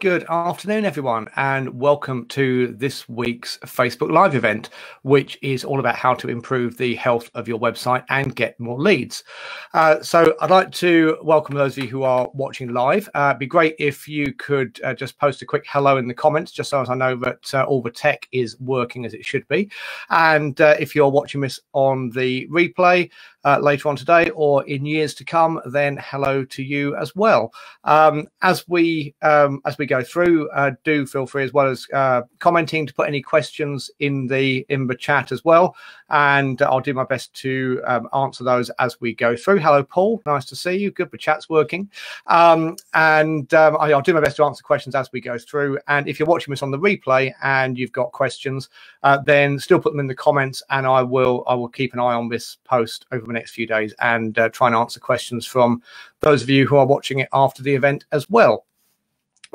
Good afternoon, everyone, and welcome to this week's Facebook Live event, which is all about how to improve the health of your website and get more leads. So I'd like to welcome those of you who are watching live. It'd be great if you could just post a quick hello in the comments, just so as I know that all the tech is working as it should be. And if you're watching this on the replay later on today or in years to come, then hello to you as well. As we go through, do feel free, as well as commenting, to put any questions in the chat as well, and I'll do my best to answer those as we go through. Hello, Paul, nice to see you. Good, the chat's working, and I'll do my best to answer questions as we go through. And if you're watching this on the replay and you've got questions, then still put them in the comments, and I will keep an eye on this post over the next few days and try and answer questions from those of you who are watching it after the event as well.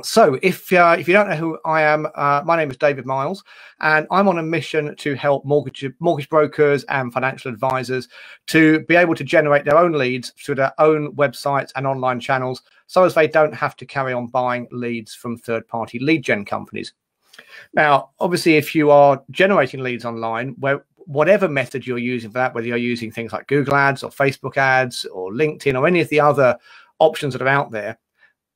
So if you don't know who I am, my name is David Miles, and I'm on a mission to help mortgage brokers and financial advisors to be able to generate their own leads through their own websites and online channels, so as they don't have to carry on buying leads from third-party lead gen companies. Now, obviously, if you are generating leads online, whatever method you're using for that, whether you're using things like Google Ads or Facebook Ads or LinkedIn or any of the other options that are out there,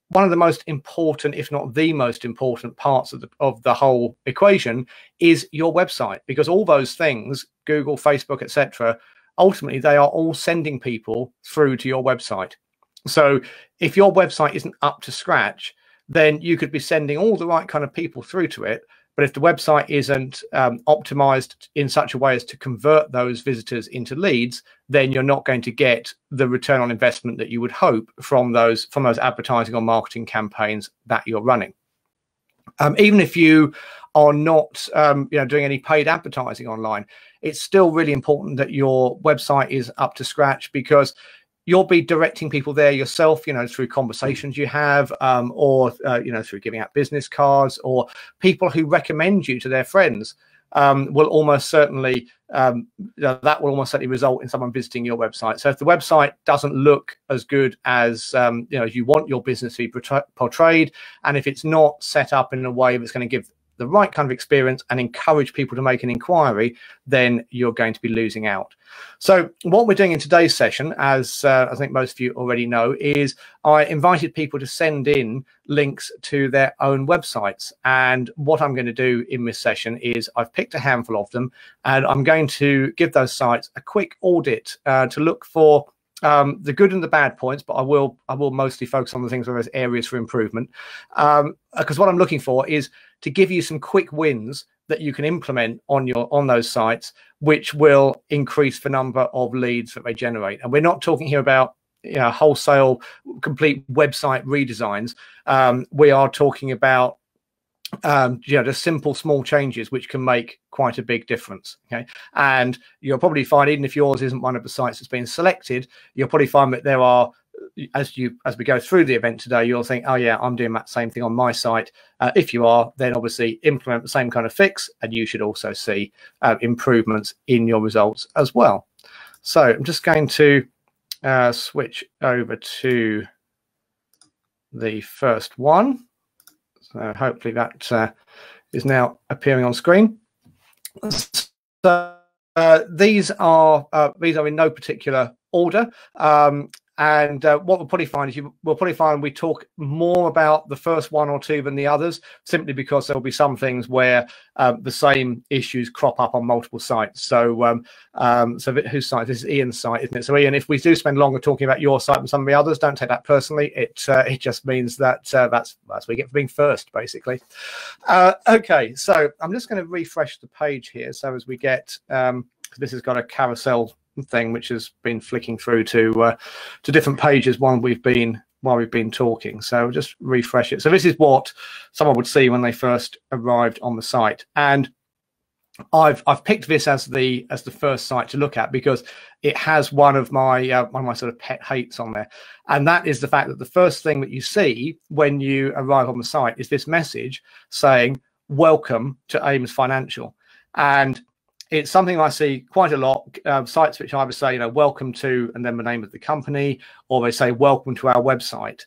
one of the most important, if not the most important parts of the whole equation is your website, because all those things, Google, Facebook, etc., ultimately they are all sending people through to your website. So if your website isn't up to scratch, then you could be sending all the right kind of people through to it. But if the website isn't optimized in such a way as to convert those visitors into leads, then you're not going to get the return on investment that you would hope from those advertising or marketing campaigns that you're running. Even if you are not doing any paid advertising online, it's still really important that your website is up to scratch, because you'll be directing people there yourself, through conversations you have, or through giving out business cards, or people who recommend you to their friends will almost certainly result in someone visiting your website. So if the website doesn't look as good as you want your business to be portrayed, and if it's not set up in a way that's going to give the right kind of experience and encourage people to make an inquiry, then you're going to be losing out. So what we're doing in today's session, as I think most of you already know, is I invited people to send in links to their own websites. And what I'm going to do in this session is I've picked a handful of them, and I'm going to give those sites a quick audit to look for the good and the bad points, but I will mostly focus on the things where there's areas for improvement, because what I'm looking for is to give you some quick wins that you can implement on those sites, which will increase the number of leads that they generate. And we're not talking here about wholesale complete website redesigns. We are talking about just simple small changes which can make quite a big difference. Okay, and you'll probably find, even if yours isn't one of the sites that's been selected, you'll probably find that there are, as we go through the event today, you'll think, oh yeah, I'm doing that same thing on my site. If you are, then obviously implement the same kind of fix, and you should also see improvements in your results as well. So I'm just going to switch over to the first one. So hopefully that is now appearing on screen. So these are in no particular order. And what we'll probably find is we'll probably find we talk more about the first one or two than the others, simply because there will be some things where the same issues crop up on multiple sites. So whose site? This is Ian's site, isn't it? So Ian, if we do spend longer talking about your site than some of the others, don't take that personally. It just means that that's what we get for being first, basically. Okay, so I'm just going to refresh the page here, so as we get this has got a carousel thing which has been flicking through to different pages while we've been talking. So I'll just refresh it. So this is what someone would see when they first arrived on the site, and I've picked this as the first site to look at because it has one of my sort of pet hates on there, and that is the fact that the first thing that you see when you arrive on the site is this message saying "Welcome to Ames Financial," and it's something I see quite a lot. Sites which either say, welcome to, and then the name of the company, or they say welcome to our website.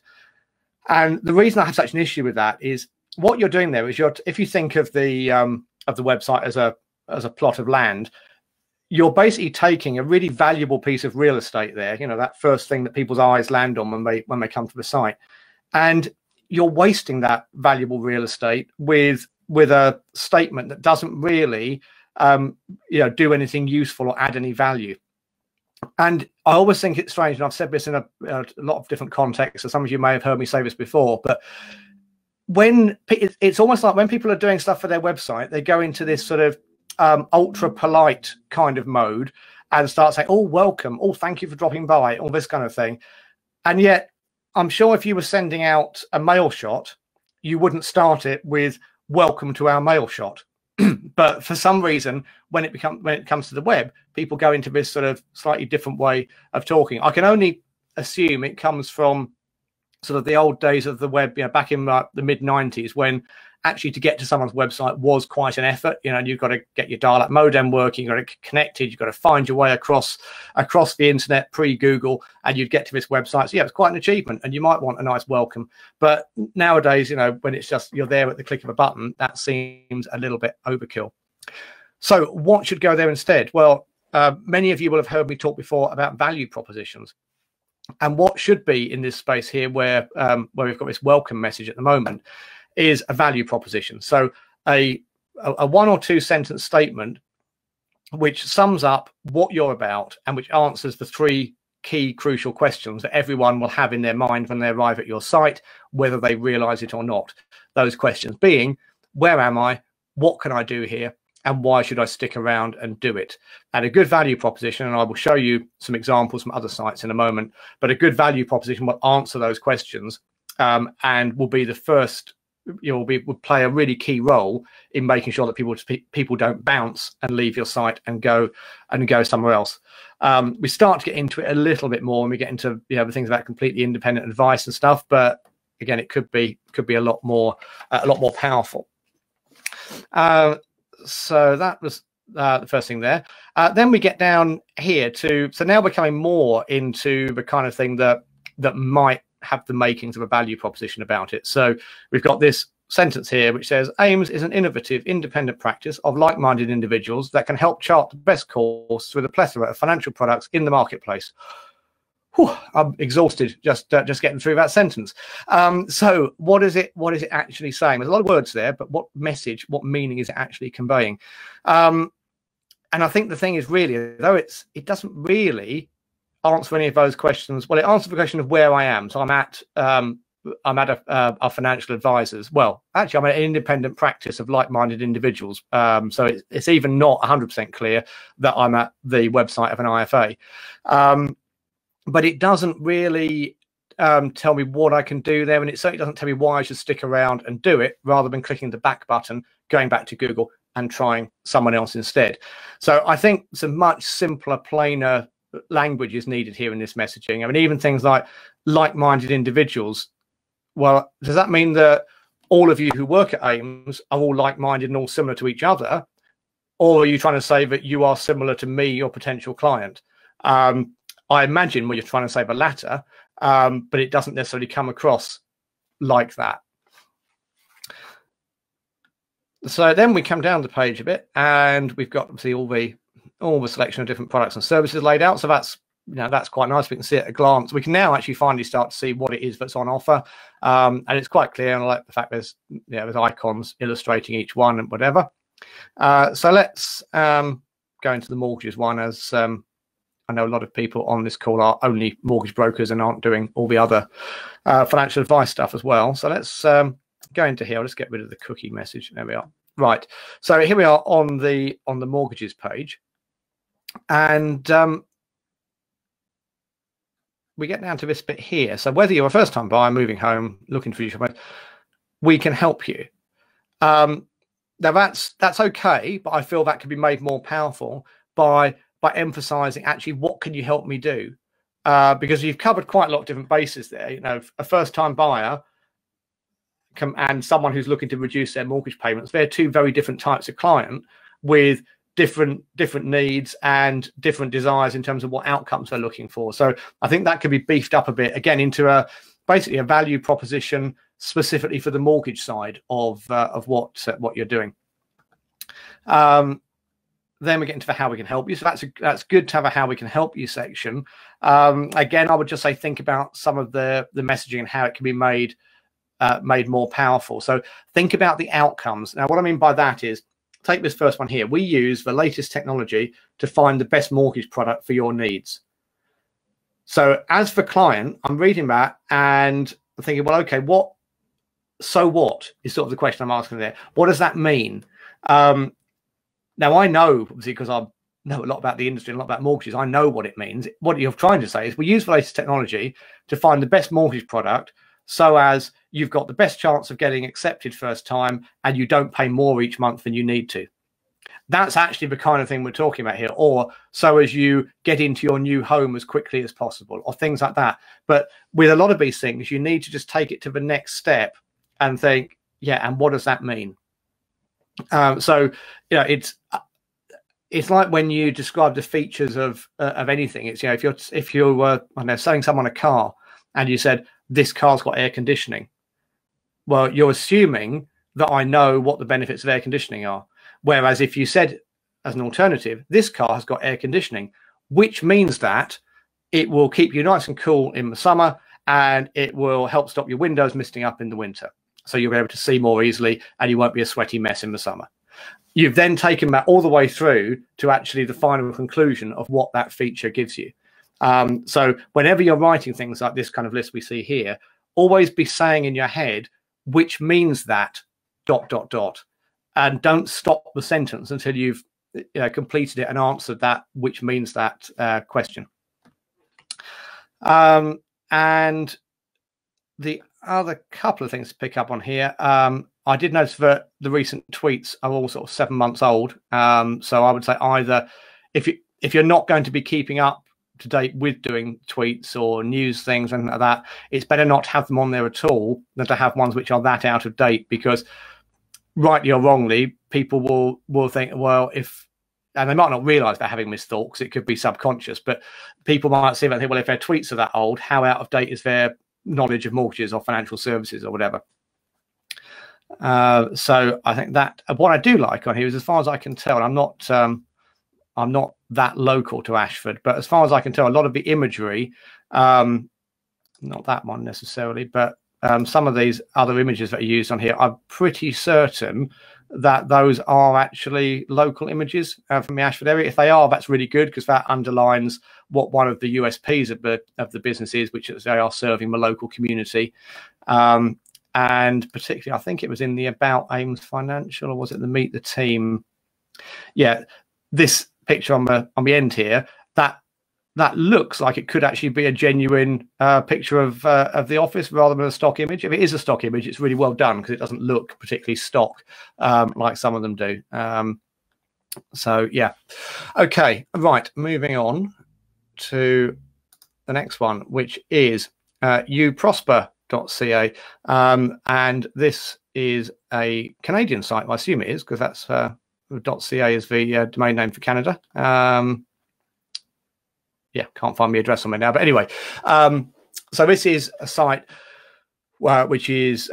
And the reason I have such an issue with that is what you're doing there is if you think of the website as a plot of land, you're basically taking a really valuable piece of real estate there, you know, that first thing that people's eyes land on when they come to the site, and you're wasting that valuable real estate with a statement that doesn't really you know, do anything useful or add any value. And I always think it's strange, and I've said this in a lot of different contexts, so some of you may have heard me say this before, but when it's almost like when people are doing stuff for their website, they go into this sort of ultra polite kind of mode and start saying, oh, welcome, oh, thank you for dropping by, all this kind of thing. And yet I'm sure if you were sending out a mail shot, you wouldn't start it with welcome to our mail shot. But for some reason, when it comes to the web, people go into this sort of slightly different way of talking. I can only assume it comes from sort of the old days of the web, you know, back in the mid-90s, when actually to get to someone's website was quite an effort. You know, and you've got to get your dial-up modem working, you've got to get connected, you've got to find your way across the internet pre-Google, and you'd get to this website. So yeah, it's quite an achievement, and you might want a nice welcome. But nowadays, you know, when it's just you're there at the click of a button, that seems a little bit overkill. So what should go there instead? Well, many of you will have heard me talk before about value propositions. And what should be in this space here where we've got this welcome message at the moment is a value proposition. So a 1 or 2 sentence statement which sums up what you're about and which answers the 3 key crucial questions that everyone will have in their mind when they arrive at your site, whether they realize it or not. Those questions being, where am I? What can I do here? And why should I stick around and do it? And a good value proposition, and I will show you some examples from other sites in a moment, but a good value proposition will answer those questions and will be the first, you know, will play a really key role in making sure that people don't bounce and leave your site and go somewhere else. We start to get into it a little bit more when we get into, you know, the things about completely independent advice and stuff, but again, it could be a lot more powerful. So that was the first thing there. Then we get down here to, so now we're coming more into the kind of thing that might have the makings of a value proposition about it. So we've got this sentence here which says, AIMS is an innovative, independent practice of like-minded individuals that can help chart the best course through the plethora of financial products in the marketplace. Whew, I'm exhausted just getting through that sentence. So what is it actually saying? There's a lot of words there, but what message, what meaning is it actually conveying? And I think the thing is really, though it doesn't really answer any of those questions. Well, it answers the question of where I am. So I'm at our financial advisors. Well, actually, I'm at an independent practice of like-minded individuals. So it's even not 100% clear that I'm at the website of an IFA. But it doesn't really tell me what I can do there, and it certainly doesn't tell me why I should stick around and do it, rather than clicking the back button, going back to Google and trying someone else instead. So I think some much simpler, plainer language is needed here in this messaging. I mean, even things like-minded individuals. Well, does that mean that all of you who work at AIMS are all like-minded and all similar to each other? Or are you trying to say that you are similar to me, your potential client? I imagine what you're trying to say the latter, but it doesn't necessarily come across like that. So then we come down the page a bit, and we've got obviously all the selection of different products and services laid out. So that's, you know, that's quite nice. We can see at a glance. We can now actually finally start to see what it is that's on offer, and it's quite clear. And I like the fact there's icons illustrating each one and whatever. So let's go into the mortgages one, as I know a lot of people on this call are only mortgage brokers and aren't doing all the other financial advice stuff as well. So let's go into here. I'll just get rid of the cookie message. There we are. Right. So here we are on the mortgages page, and we get down to this bit here. So whether you're a first-time buyer, moving home, looking for your home, we can help you. Now that's okay, but I feel that can be made more powerful by emphasizing actually what can you help me do, because you've covered quite a lot of different bases there. You know, a first-time buyer and someone who's looking to reduce their mortgage payments, they're two very different types of client with different needs and different desires in terms of what outcomes they're looking for. So I think that could be beefed up a bit, again, into basically a value proposition specifically for the mortgage side of what you're doing. Then we get into the how we can help you. So that's good to have a how we can help you section. Again, I would just say think about some of the messaging and how it can be made more powerful. So think about the outcomes. Now, what I mean by that is, take this first one here. We use the latest technology to find the best mortgage product for your needs. So as for client, I'm reading that and I'm thinking, well, okay, so what is sort of the question I'm asking there. What does that mean? Now, I know, obviously, because I know a lot about the industry and a lot about mortgages, I know what it means. What you're trying to say is we use the latest technology to find the best mortgage product so as you've got the best chance of getting accepted first time and you don't pay more each month than you need to. That's actually the kind of thing we're talking about here. Or so as you get into your new home as quickly as possible, or things like that. But with a lot of these things, you need to just take it to the next step and think, yeah, and what does that mean? So, you know, it's like when you describe the features of anything. It's, you know, if you're I don't know, selling someone a car and you said this car's got air conditioning, well, you're assuming that I know what the benefits of air conditioning are. Whereas if you said as an alternative, this car has got air conditioning, which means that it will keep you nice and cool in the summer and it will help stop your windows misting up in the winter. So you'll be able to see more easily and you won't be a sweaty mess in the summer. You've then taken that all the way through to actually the final conclusion of what that feature gives you. So whenever you're writing things like this kind of list we see here, always be saying in your head, which means that ... And don't stop the sentence until you've completed it and answered that which means that question. And the other couple of things to pick up on here, I did notice that the recent tweets are all sort of 7 months old. So I would say either if you're not going to be keeping up to date with doing tweets or news things and like that, it's better not to have them on there at all than to have ones which are that out of date, because rightly or wrongly, people will think, well, and they might not realize they're having missed thought because it could be subconscious, but people might see that and think, well, if their tweets are that old, how out of date is their knowledge of mortgages or financial services or whatever? So I think that what I do like on here is, as far as I can tell, and I'm not that local to Ashford, but as far as I can tell, a lot of the imagery, not that one necessarily, but some of these other images that are used on here, I'm pretty certain that those are actually local images from the Ashford area. If they are, that's really good, because that underlines what one of the USPs of the business is, which is they are serving the local community. And particularly, I think it was in the About Ames Financial, or was it the Meet the Team? Yeah, this picture on the end here, that looks like it could actually be a genuine picture of the office rather than a stock image. If it is a stock image, it's really well done, because it doesn't look particularly stock like some of them do. So yeah, okay, right, moving on to the next one, which is uprosper.ca, and this is a Canadian site. I assume it is, because that's .ca is the domain name for Canada. Yeah, can't find the address on me now, but anyway, so this is a site which is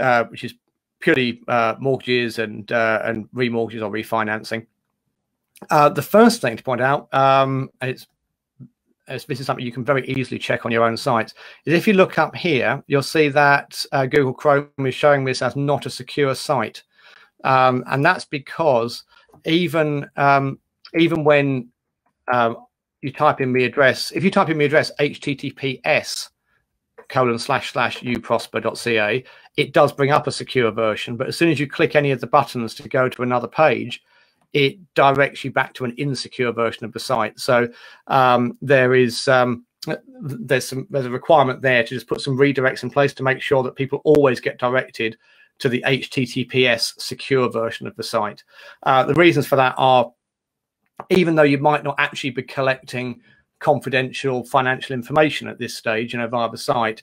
purely mortgages and remortgages or refinancing. The first thing to point out, this is something you can very easily check on your own site, is if you look up here, you'll see that Google Chrome is showing this as not a secure site, and that's because even when you type in the address, if you type in the address https://uprosper.ca, it does bring up a secure version, but as soon as you click any of the buttons to go to another page, it directs you back to an insecure version of the site. So there's a requirement there to just put some redirects in place to make sure that people always get directed to the HTTPS secure version of the site. The reasons for that are, even though you might not actually be collecting confidential financial information at this stage, via the site,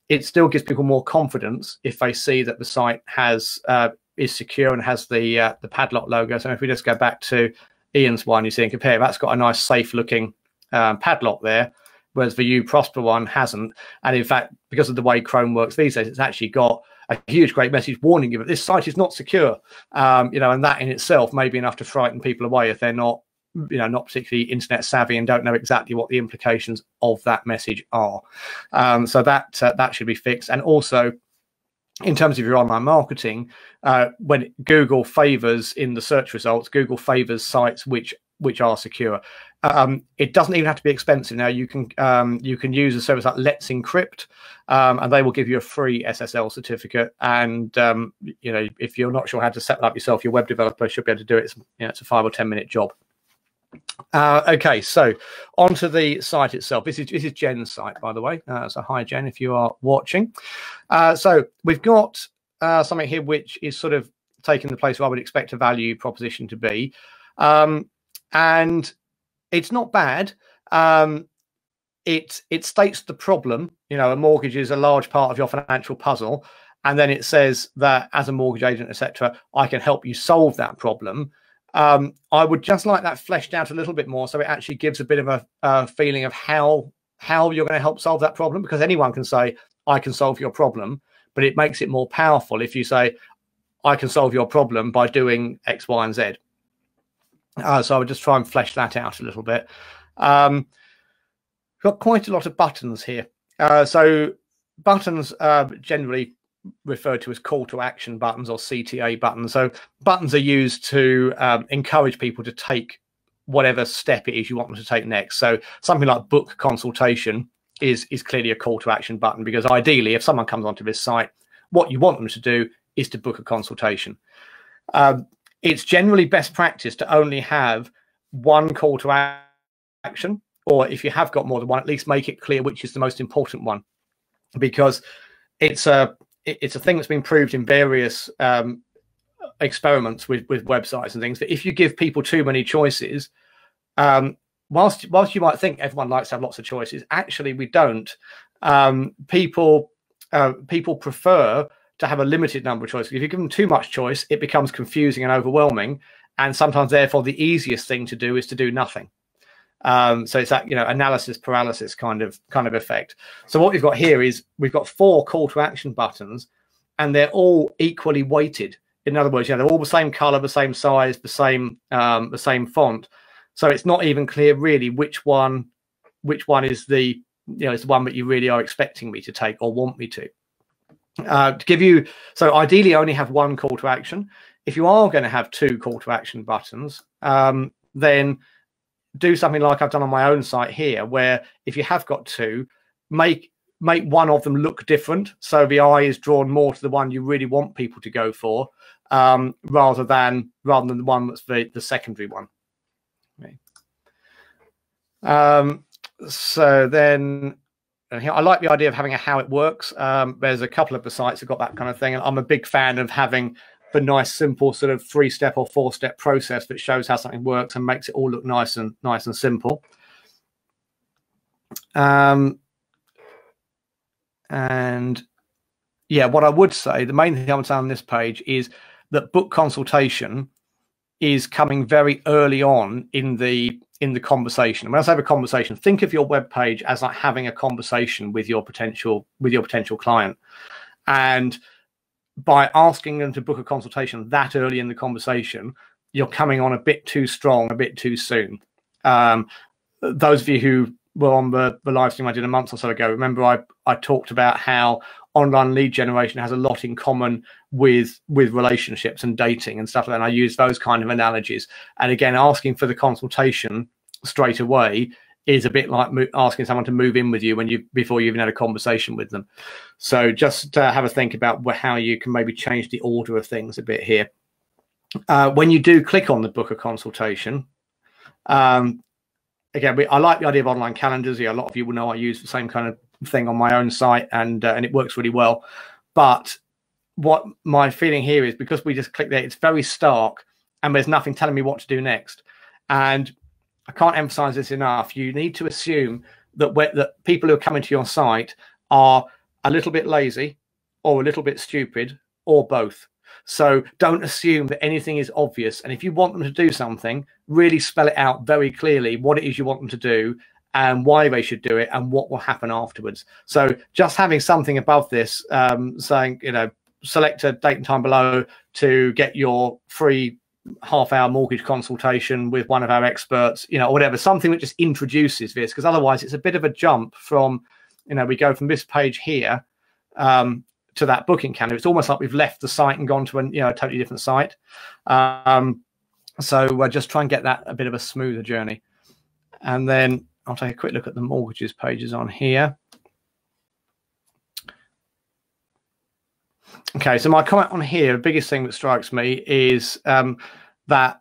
it still gives people more confidence if they see that the site is secure and has the padlock logo. So if we just go back to Ian's one, you see and compare, that's got a nice safe looking padlock there, whereas the uProsper one hasn't. And in fact, because of the way Chrome works these days, it's actually got a huge, great message warning you that this site is not secure. You know, and that in itself may be enough to frighten people away if they're not, you know, not particularly internet savvy and don't know exactly what the implications of that message are. So that should be fixed. And also, in terms of your online marketing, when Google favors in the search results, Google favors sites which are secure. It doesn't even have to be expensive. Now you can use a service like Let's Encrypt, and they will give you a free SSL certificate. And you know, if you're not sure how to set that up yourself, your web developer should be able to do it. It's, you know, it's a 5 or 10 minute job. Okay, so onto the site itself. This is Jen's site, by the way. So hi, Jen, if you are watching. So we've got something here which is sort of taking the place where I would expect a value proposition to be. And it's not bad. It states the problem. You know, a mortgage is a large part of your financial puzzle. And then it says that as a mortgage agent, etc., I can help you solve that problem. I would just like that fleshed out a little bit more, so it actually gives a bit of a feeling of how you're going to help solve that problem, because anyone can say, I can solve your problem, but it makes it more powerful if you say, I can solve your problem by doing X, Y, and Z. So I would just try and flesh that out a little bit. We've got quite a lot of buttons here. So buttons generally referred to as call to action buttons or CTA buttons. So buttons are used to encourage people to take whatever step it is you want them to take next. So something like book consultation is clearly a call to action button, because ideally if someone comes onto this site, what you want them to do is to book a consultation. It's generally best practice to only have one call to action, or if you have got more than one, at least make it clear which is the most important one, because it's a thing that's been proved in various experiments with websites and things, that if you give people too many choices, whilst you might think everyone likes to have lots of choices, actually we don't. People prefer to have a limited number of choices. If you give them too much choice, it becomes confusing and overwhelming, and sometimes therefore the easiest thing to do is to do nothing. So it's that, you know, analysis paralysis kind of effect. So what we've got here is we've got 4 call to action buttons, and they're all equally weighted. In other words, you know, they're all the same color, the same size, the same font. So it's not even clear really which one is the, you know, is the one that you really are expecting me to take or want me to. To give you, so ideally only have one call to action. If you are going to have 2 call to action buttons, then do something like I've done on my own site here, where if you have got 2, make one of them look different, so the eye is drawn more to the one you really want people to go for, rather than the one that's the secondary one. Okay. So then I like the idea of having a how it works. There's a couple of the sites that got that kind of thing, and I'm a big fan of having the nice, simple sort of 3-step or 4-step process that shows how something works and makes it all look nice and simple. And yeah, what I would say, the main thing I would say on this page is that book consultation is coming very early on in the conversation. When I say the conversation, think of your web page as like having a conversation with your potential client, and by asking them to book a consultation that early in the conversation, you're coming on a bit too strong, a bit too soon. Those of you who were on the live stream I did a month or so ago, remember I talked about how online lead generation has a lot in common with relationships and dating and stuff like that. And I use those kind of analogies. And again, asking for the consultation straight away is a bit like asking someone to move in with you before you even had a conversation with them. So just have a think about how you can maybe change the order of things a bit here. When you do click on the book a consultation, again, I like the idea of online calendars. Yeah, a lot of you will know I use the same kind of thing on my own site, and it works really well. But what my feeling here is, because we just click there, it's very stark, and there's nothing telling me what to do next. And I can't emphasize this enough. You need to assume that people who are coming to your site are a little bit lazy or a little bit stupid or both. So don't assume that anything is obvious. And if you want them to do something, really spell it out very clearly what it is you want them to do and why they should do it and what will happen afterwards. So just having something above this saying, you know, select a date and time below to get your free half-hour mortgage consultation with one of our experts, or whatever, something that just introduces this, because otherwise it's a bit of a jump from, we go from this page here to that booking calendar. It's almost like we've left the site and gone to a totally different site. So just try and get that a bit of a smoother journey. And then I'll take a quick look at the mortgages pages on here. Okay, so my comment on here, the biggest thing that strikes me is that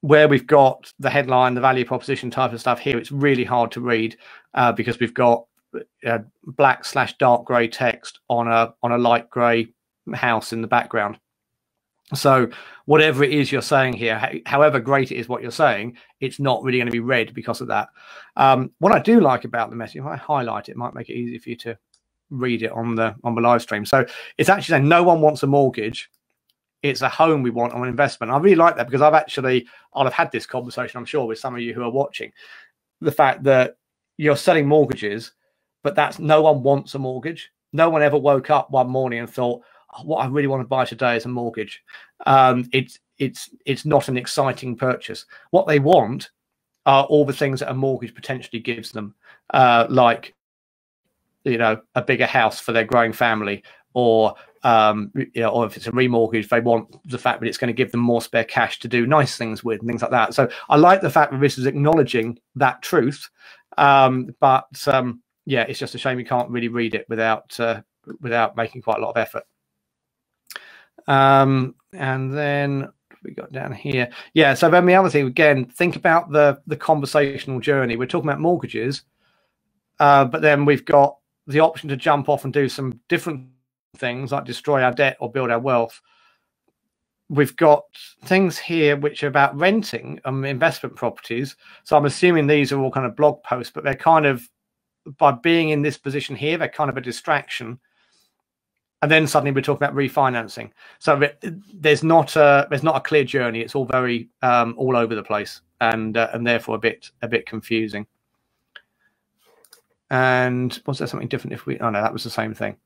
where we've got the headline, the value proposition type of stuff here, it's really hard to read because we've got black/dark grey text on a light grey house in the background. So whatever it is you're saying here, however great it is what you're saying, it's not really going to be read because of that. What I do like about the message, if I highlight it, might make it easy for you to read it on the live stream. So it's actually saying no one wants a mortgage, it's a home we want, or an investment. I really like that because I'll have had this conversation, I'm sure, with some of you who are watching, the fact that you're selling mortgages, but that's no one wants a mortgage. No one ever woke up one morning and thought, oh, what I really want to buy today is a mortgage. It's not an exciting purchase. What they want are all the things that a mortgage potentially gives them, like a bigger house for their growing family, or or if it's a remortgage, they want the fact that it's going to give them more spare cash to do nice things with and things like that. So I like the fact that this is acknowledging that truth, but yeah, it's just a shame you can't really read it without making quite a lot of effort. And then we got down here, yeah. So then the other thing, again, think about the conversational journey. We're talking about mortgages, but then we've got the option to jump off and do some different things like destroy our debt or build our wealth. We've got things here which are about renting investment properties. So I'm assuming these are all kind of blog posts, but they're kind of, by being in this position here, they're kind of a distraction. And then suddenly we're talking about refinancing. So there's not a clear journey. It's all very all over the place, and therefore a bit confusing. And was there something different if we? Oh no, that was the same thing.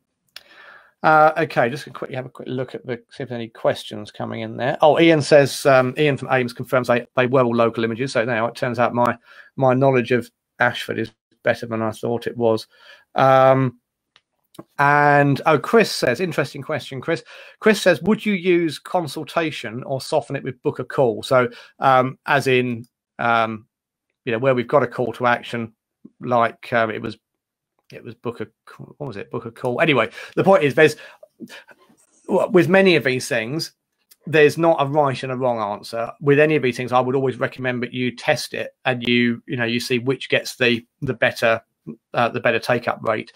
Okay, just gonna quickly have a quick look at see if there's any questions coming in there. Oh, Ian says Ian from Ames confirms they were all local images. So now it turns out my knowledge of Ashford is better than I thought it was. And Chris says, interesting question, Chris. Chris says, would you use consultation or soften it with book a call? So as in where we've got a call to action, like it was book a, what was it, book a call. Anyway, the point is with many of these things, there's not a right and a wrong answer. With any of these things, I would always recommend that you test it and you see which gets the better take up rate.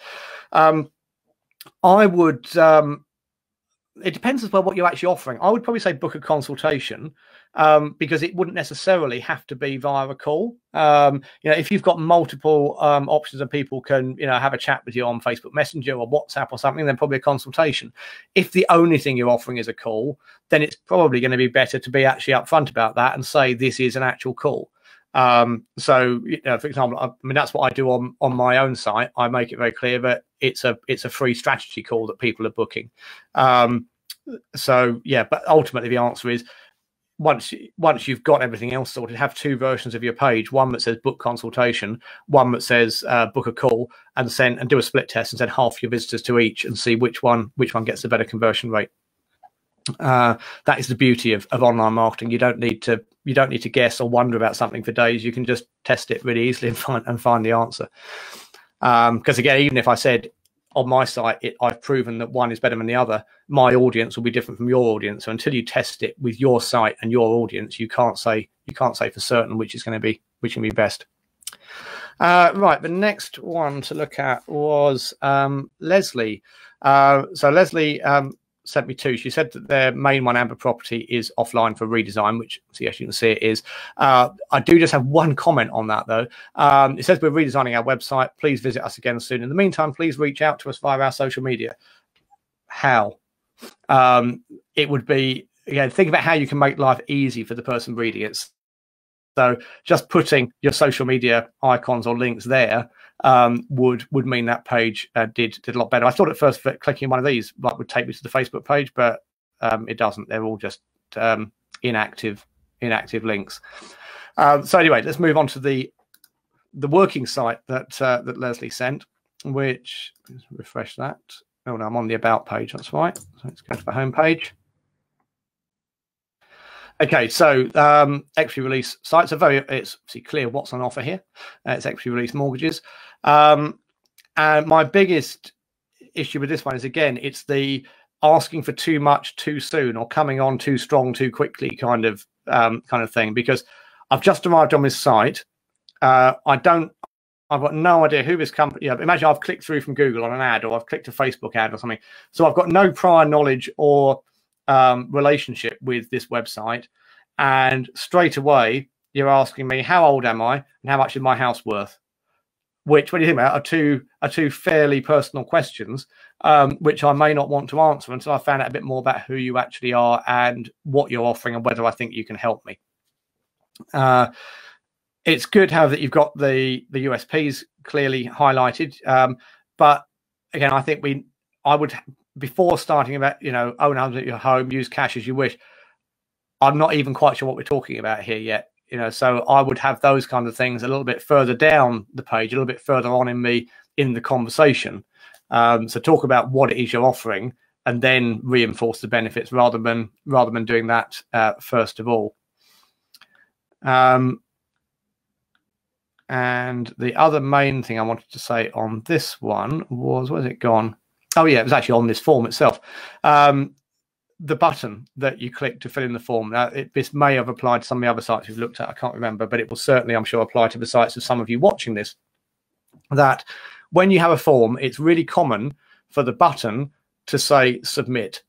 I would it depends as well what you're actually offering. I would probably say book a consultation because it wouldn't necessarily have to be via a call. If you've got multiple options and people can have a chat with you on Facebook Messenger or WhatsApp or something, then probably a consultation. If the only thing you're offering is a call, then it's probably going to be better to be actually upfront about that and say this is an actual call. So for example, I mean, that's what I do on my own site. I make it very clear that it's a free strategy call that people are booking. So yeah, but ultimately the answer is once you've got everything else sorted, have two versions of your page, one that says book consultation, one that says book a call, and do a split test and send half your visitors to each and see which one gets the better conversion rate. That is the beauty of online marketing. You don't need to guess or wonder about something for days. You can just test it really easily and find the answer. Because again, even if I said on my site I've proven that one is better than the other, my audience will be different from your audience. So until you test it with your site and your audience, you can't say for certain which is going to be best. Right, the next one to look at was Leslie. So Leslie sent me two. She said that their main one, Amber Property, is offline for redesign, which, as you can see, it is. I do just have one comment on that, though. It says we're redesigning our website. Please visit us again soon. In the meantime, please reach out to us via our social media. How? It would be, again, think about how you can make life easy for the person reading it. So just putting your social media icons or links there would mean that page did a lot better. I thought at first that clicking one of these would take me to the Facebook page, but it doesn't. They're all just inactive links. So anyway, let's move on to the working site that Leslie sent, which, let's refresh that. Oh no, I'm on the about page. That's right. So let's go to the home page. Okay, so equity release sites are it's obviously clear what's on offer here. It's equity release mortgages. And my biggest issue with this one is, again, it's the asking for too much too soon or coming on too strong too quickly kind of thing. Because I've just arrived on this site. I've got no idea who this company. Imagine I've clicked through from Google on an ad, or I've clicked a Facebook ad or something. So I've got no prior knowledge or relationship with this website, and straight away you're asking me how old am I and how much is my house worth, which, when you think about it, are two fairly personal questions, which I may not want to answer until I found out a bit more about who you actually are and what you're offering and whether I think you can help me. It's good, however, that you've got the USPs clearly highlighted, but again, I think I would, before starting about, own homes at your home, use cash as you wish, I'm not even quite sure what we're talking about here yet. So I would have those kind of things a little bit further down the page, a little bit further on in the conversation. So talk about what it is you're offering, and then reinforce the benefits rather than doing that first of all. And the other main thing I wanted to say on this one was, where's it gone? Oh yeah, it was actually on this form itself. The button that you click to fill in the form. Now, this may have applied to some of the other sites we've looked at. I can't remember, but it will certainly, I'm sure, apply to the sites of some of you watching this. That when you have a form, it's really common for the button to say submit.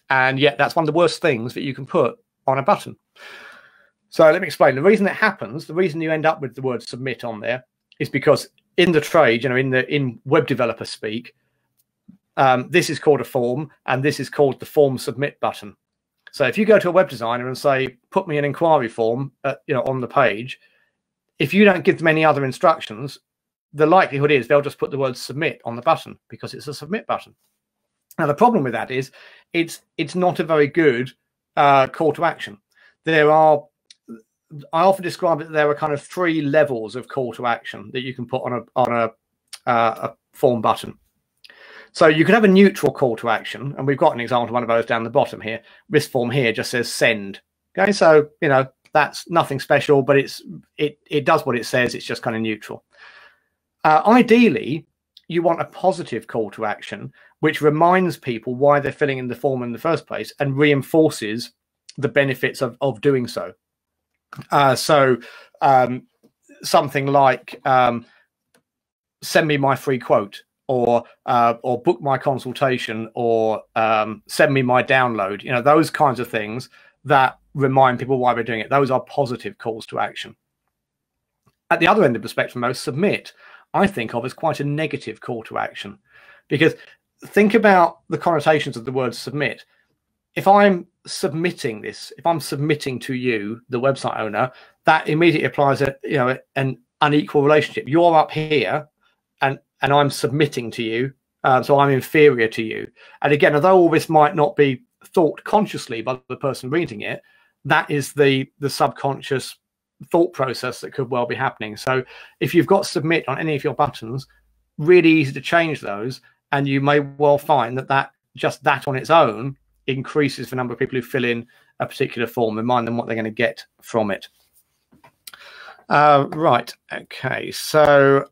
And yet that's one of the worst things that you can put on a button. So let me explain. The reason it happens, the reason you end up with the word submit on there, is because in the trade, in web developer speak, this is called a form, and this is called the form submit button. So if you go to a web designer and say, put me an inquiry form, on the page, if you don't give them any other instructions, the likelihood is they'll just put the word submit on the button because it's a submit button. Now, the problem with that is it's not a very good call to action. I often describe it that there are kind of 3 levels of call to action that you can put on a form button. So you could have a neutral call to action, and we've got an example of one of those down the bottom here. This form here just says send. Okay, so that's nothing special, but it does what it says. It's just kind of neutral. Ideally, you want a positive call to action, which reminds people why they're filling in the form in the first place and reinforces the benefits of doing so. Something like send me my free quote, or book my consultation, or send me my download. Those kinds of things that remind people why we're doing it. Those are positive calls to action. At the other end of the spectrum, though, submit, I think of as quite a negative call to action, because think about the connotations of the word submit. If I'm submitting this, if I'm submitting to you, the website owner, that immediately applies an unequal relationship. You're up here, and I'm submitting to you, so I'm inferior to you. And again, although all this might not be thought consciously by the person reading it, that is the subconscious thought process that could well be happening. So if you've got submit on any of your buttons, really easy to change those, and you may well find that just that on its own increases the number of people who fill in a particular form, remind them what they're going to get from it. Right, okay, so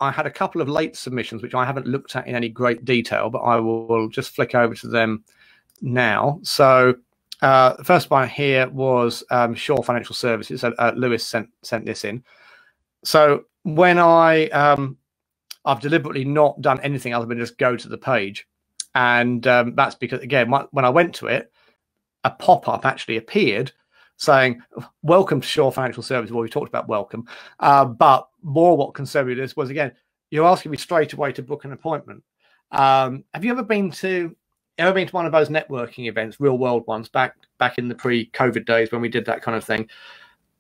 I had a couple of late submissions which I haven't looked at in any great detail, but I will just flick over to them now. So the first one here was Shaw Financial Services. So, Lewis sent this in. So when I've deliberately not done anything other than just go to the page, and that's because, again, when I went to it, a pop-up actually appeared saying, welcome to Shaw Financial Services. Well, we talked about welcome, but more what concerned me this was, again, you're asking me straight away to book an appointment. Have you ever been to one of those networking events, real world ones, back in the pre-COVID days when we did that kind of thing?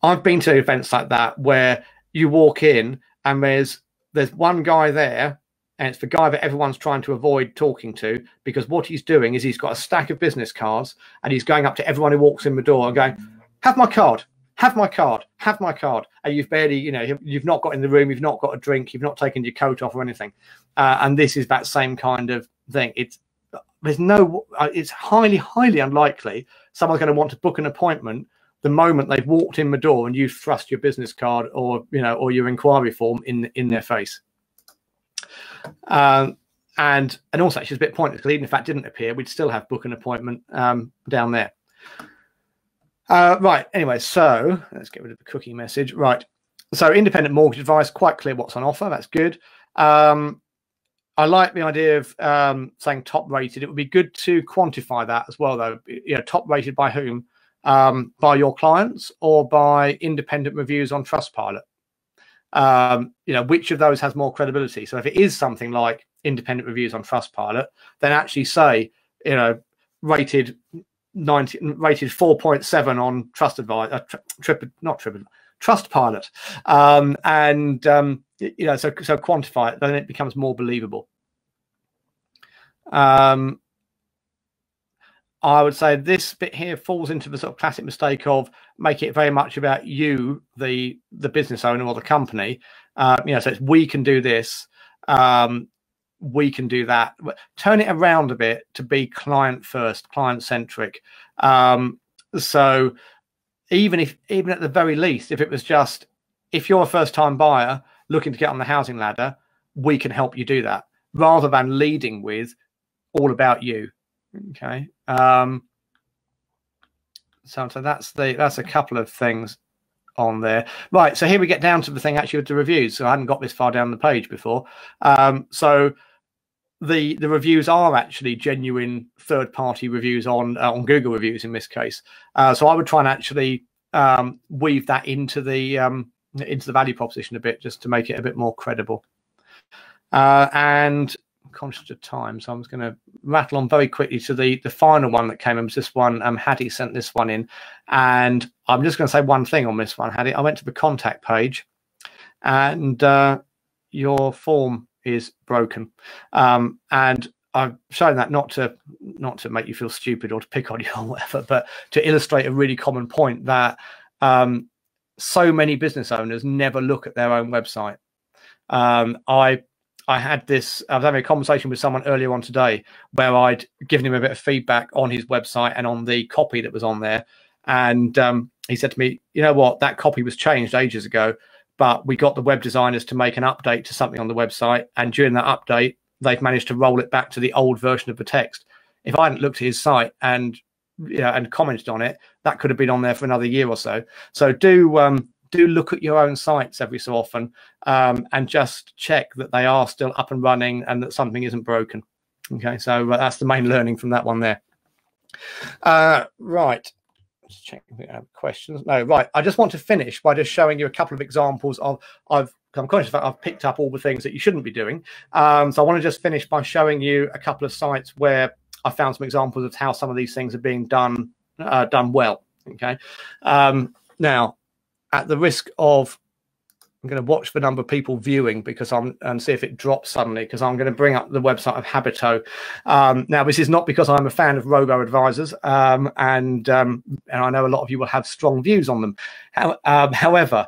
I've been to events like that where you walk in and there's one guy there, and it's the guy that everyone's trying to avoid talking to, because what he's doing is he's got a stack of business cards and he's going up to everyone who walks in the door and going, have my card, have my card, have my card. And you've barely, you've not got in the room, you've not got a drink, you've not taken your coat off or anything. And this is that same kind of thing. It's highly, highly unlikely someone's going to want to book an appointment the moment they've walked in the door and you've thrust your business card or your inquiry form in their face. And also actually it's a bit pointless, because even if that didn't appear, we'd still have book an appointment down there. Right, anyway, so let's get rid of the cookie message. Right, so independent mortgage advice, quite clear what's on offer. That's good. I like the idea of saying top rated. It would be good to quantify that as well, though. Top rated by whom? By your clients or by independent reviews on Trustpilot? Which of those has more credibility? So if it is something like independent reviews on Trustpilot, then actually say, rated 4.7 on Trustpilot, so quantify it, then it becomes more believable. I would say this bit here falls into the sort of classic mistake of making it very much about you, the business owner or the company. So it's, we can do this, we can do that. Turn it around a bit to be client first, client centric. So even at the very least, if it was just, if you're a first time buyer looking to get on the housing ladder, we can help you do that, rather than leading with all about you. Okay. So that's a couple of things on there. Right. So here we get down to the thing actually with the reviews. So I hadn't got this far down the page before. So the reviews are actually genuine third-party reviews on Google reviews in this case. So I would try and actually weave that into the value proposition a bit, just to make it a bit more credible. And I'm conscious of time, so I'm just going to rattle on very quickly to the final one that came in. Was this one? Hattie sent this one in, and I'm just going to say one thing on this one, Hattie. I went to the contact page, and your form is broken, and I've shown that not to make you feel stupid or to pick on you or whatever, but to illustrate a really common point that so many business owners never look at their own website. I was having a conversation with someone earlier on today where I'd given him a bit of feedback on his website and on the copy that was on there, and he said to me, you know what, that copy was changed ages ago, but we got the web designers to make an update to something on the website, and during that update they've managed to roll it back to the old version of the text. If I hadn't looked at his site and commented on it, that could have been on there for another year or so. So do look at your own sites every so often, and just check that they are still up and running and that something isn't broken. Okay, so that's the main learning from that one there. Right. Let's check if we have questions. No, right. I just want to finish by just showing you a couple of examples of I'm conscious that I've picked up all the things that you shouldn't be doing. So I want to just finish by showing you a couple of sites where I found some examples of how some of these things are being done well. Okay. Now, at the risk of, I'm going to watch the number of people viewing and see if it drops suddenly, because I'm going to bring up the website of Habito. Now, this is not because I'm a fan of robo-advisors, and I know a lot of you will have strong views on them. However,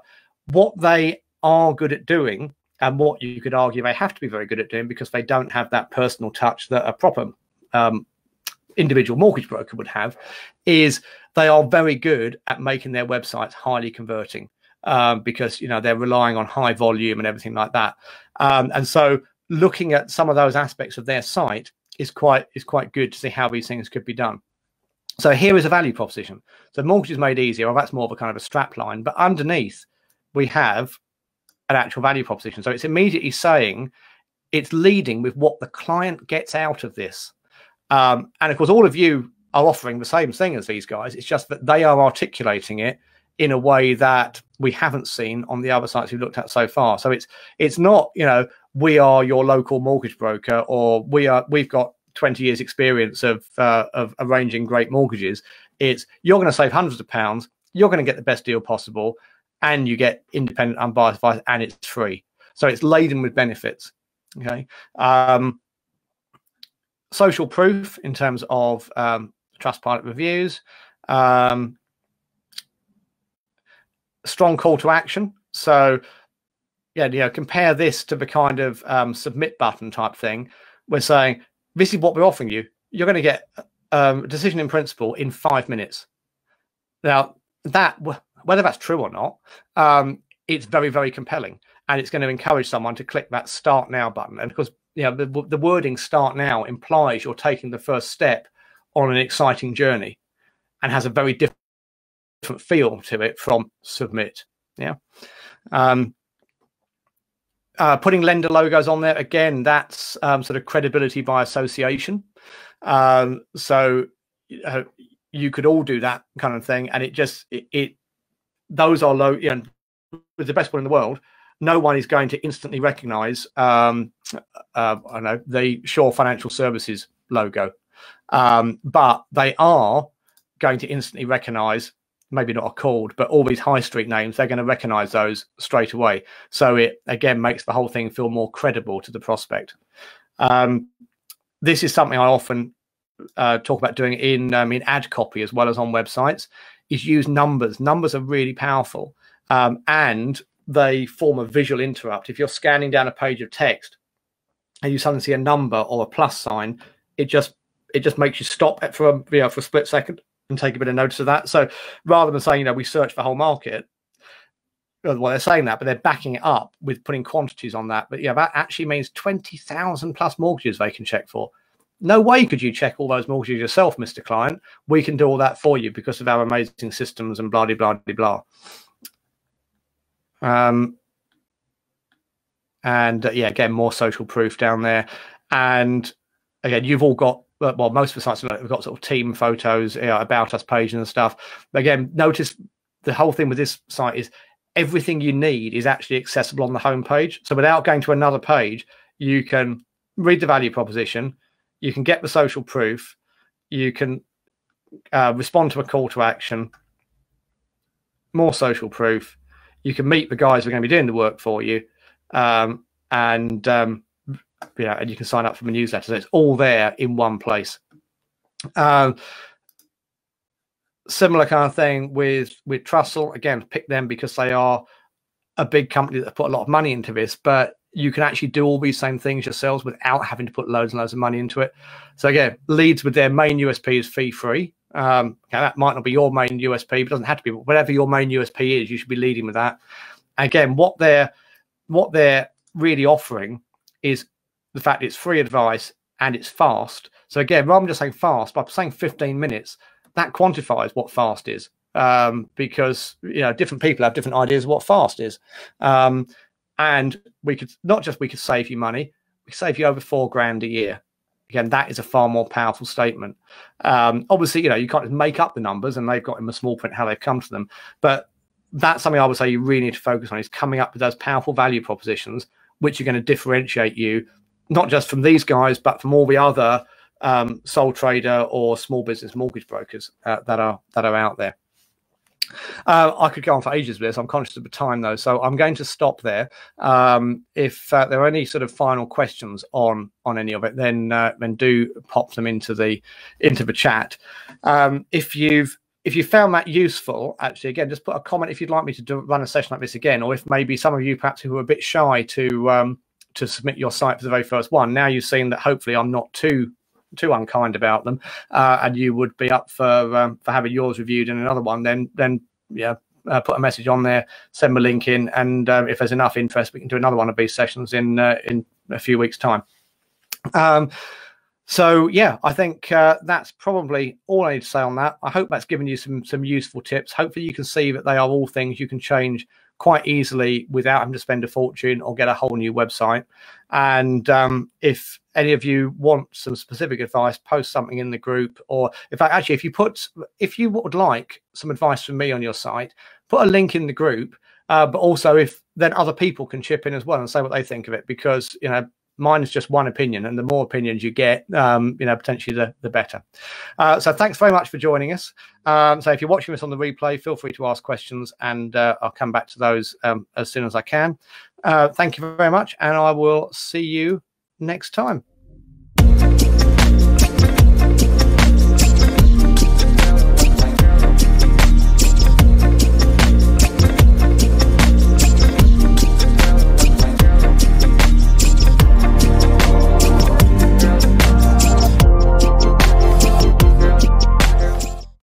what they are good at doing, and what you could argue they have to be very good at doing, because they don't have that personal touch that a proper individual mortgage broker would have, is they are very good at making their websites highly converting, because they're relying on high volume and everything like that. And so looking at some of those aspects of their site is quite good to see how these things could be done. So here is a value proposition. So mortgage is made easier. Well, that's more of a kind of a strap line, but underneath we have an actual value proposition. So it's immediately saying, it's leading with what the client gets out of this. And of course, all of you are offering the same thing as these guys. It's just that they are articulating it in a way that we haven't seen on the other sites we've looked at so far. So it's not, we are your local mortgage broker, or we've got 20 years experience of arranging great mortgages. It's, you're going to save hundreds of pounds. you're going to get the best deal possible, and you get independent, unbiased advice, and it's free. So it's laden with benefits. Okay. Social proof in terms of Trustpilot reviews. Strong call to action. So yeah, compare this to the kind of submit button type thing. We're saying, this is what we're offering you. You're going to get a decision in principle in 5 minutes. Now, that, whether that's true or not, it's very, very compelling. And it's going to encourage someone to click that start now button. And of course, the wording start now implies you're taking the first step on an exciting journey, and has a very different feel to it from submit. Yeah. Putting lender logos on there, again, that's sort of credibility by association. So you could all do that kind of thing, and those are low. With the best one in the world, no one is going to instantly recognize I don't know, the Shaw Financial Services logo, but they are going to instantly recognize, maybe not a Accord, but all these high street names. They're going to recognize those straight away. So it again makes the whole thing feel more credible to the prospect. This is something I often talk about doing in ad copy as well as on websites, is use numbers. Numbers are really powerful, and they form a visual interrupt. If you're scanning down a page of text and you suddenly see a number or a plus sign, it just makes you stop it for a split second and take a bit of notice of that. So rather than saying, we search the whole market, well, they're saying that, but they're backing it up with putting quantities on that. But that actually means 20,000 plus mortgages they can check for. No way could you check all those mortgages yourself, Mr. Client. We can do all that for you because of our amazing systems and blah, blah, blah, blah. Again, more social proof down there. And again, you've all got, well, most of the sites have got sort of team photos, about us pages and stuff. But again, notice the whole thing with this site is everything you need is actually accessible on the home page. So without going to another page, you can read the value proposition, you can get the social proof, you can respond to a call to action, more social proof, you can meet the guys who are going to be doing the work for you, and you can sign up for the newsletter. So it's all there in one place. Similar kind of thing with Trussell. Again, pick them because they are a big company that put a lot of money into this, but you can actually do all these same things yourselves without having to put loads and loads of money into it. So again, leads with their main USP is fee free. That might not be your main USP, but it doesn't have to be. Whatever your main USP is, you should be leading with that. Again, what they're really offering is the fact it's free advice and it's fast. So again, rather than just saying fast, by saying 15 minutes, that quantifies what fast is, because different people have different ideas of what fast is. And we could save you money, we could save you over $4,000 a year. Again, that is a far more powerful statement. Obviously, you can't just make up the numbers, and they've got in the small print how they've come to them. But that's something I would say you really need to focus on, is coming up with those powerful value propositions, which are going to differentiate you, not just from these guys, but from all the other sole trader or small business mortgage brokers that are out there. I could go on for ages with this. I'm conscious of the time though, so I'm going to stop there. If there are any sort of final questions on any of it, then do pop them into the chat. If you found that useful, actually, again, just put a comment if you'd like me to run a session like this again, or if maybe some of you perhaps who are a bit shy to submit your site for the very first one. Now you've seen that hopefully I'm not too unkind about them, and you would be up for having yours reviewed in another one, then put a message on there, send me a link in, and if there's enough interest, we can do another one of these sessions in a few weeks' time. So yeah, I think that's probably all I need to say on that. I hope that's given you some useful tips. Hopefully you can see that they are all things you can change quite easily without having to spend a fortune or get a whole new website. And if any of you want some specific advice, post something in the group, or in fact, actually, if you would like some advice from me on your site, put a link in the group. But also, if then other people can chip in as well and say what they think of it, because mine is just one opinion, and the more opinions you get, potentially the better. So thanks very much for joining us. So if you're watching this on the replay, feel free to ask questions, and I'll come back to those as soon as I can. Thank you very much, and I will see you next time.